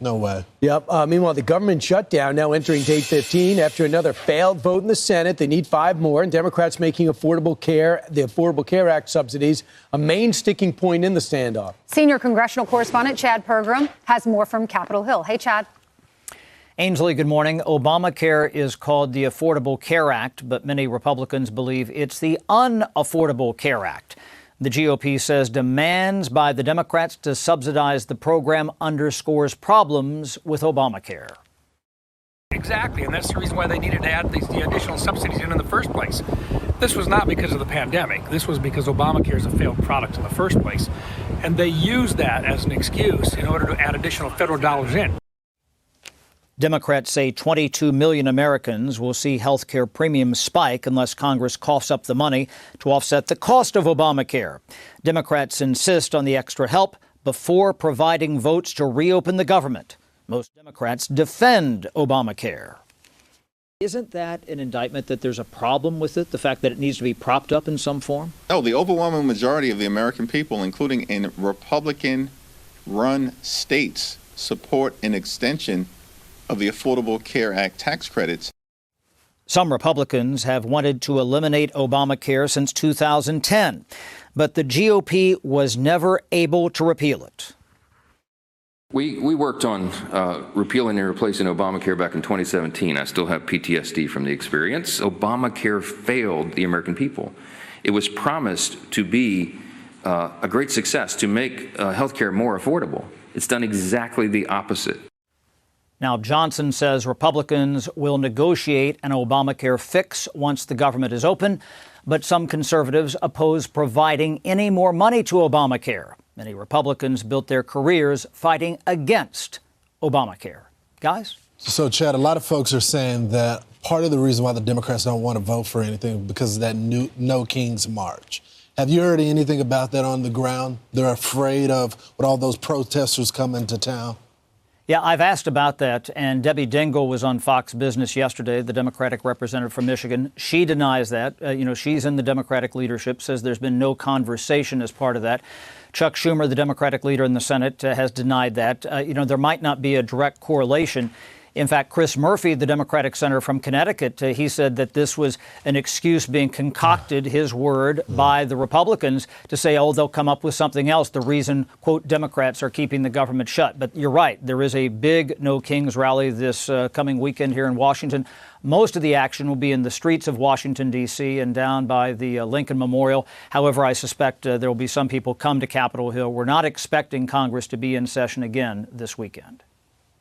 No way. Yep. Meanwhile, the government shutdown now entering day 15 after another failed vote in the Senate. They need 5 more, and Democrats making the Affordable Care Act subsidies a main sticking point in the standoff. Senior congressional correspondent Chad Pergram has more from Capitol Hill. Hey, Chad. Ainsley, good morning. Obamacare is called the Affordable Care Act, but many Republicans believe it's the Unaffordable Care Act. The GOP says demands by the Democrats to subsidize the program underscores problems with Obamacare. Exactly, and that's the reason why they needed to add the additional subsidies in the first place. This was not because of the pandemic. This was because Obamacare is a failed product in the first place. And they used that as an excuse in order to add additional federal dollars in. Democrats say 22 million Americans will see health care premiums spike unless Congress coughs up the money to offset the cost of Obamacare. Democrats insist on the extra help before providing votes to reopen the government. Most Democrats defend Obamacare. Isn't that an indictment that there's a problem with it, the fact that it needs to be propped up in some form? No, the overwhelming majority of the American people, including in Republican-run states, support an extension of the Affordable Care Act tax credits. Some Republicans have wanted to eliminate Obamacare since 2010, but the GOP was never able to repeal it. We worked on repealing and replacing Obamacare back in 2017. I still have PTSD from the experience. Obamacare failed the American people. It was promised to be a great success, to make health care more affordable. It's done exactly the opposite. Now, Johnson says Republicans will negotiate an Obamacare fix once the government is open, but some conservatives oppose providing any more money to Obamacare. Many Republicans built their careers fighting against Obamacare. Guys? So, Chad, a lot of folks are saying that part of the reason why the Democrats don't want to vote for anything because of that No King's March. Have you heard anything about that on the ground? They're afraid of what all those protesters coming to town? Yeah, I've asked about that, and Debbie Dingell was on Fox Business yesterday, the Democratic representative from Michigan. She denies that. She's in the Democratic leadership, says there's been no conversation as part of that. Chuck Schumer, the Democratic leader in the Senate, has denied that. There might not be a direct correlation. In fact, Chris Murphy, the Democratic senator from Connecticut, he said that this was an excuse being concocted, his word, by the Republicans to say, oh, they'll come up with something else. The reason, quote, Democrats are keeping the government shut. But you're right. There is a big No Kings rally this coming weekend here in Washington. Most of the action will be in the streets of Washington, D.C. and down by the Lincoln Memorial. However, I suspect there will be some people come to Capitol Hill. We're not expecting Congress to be in session again this weekend.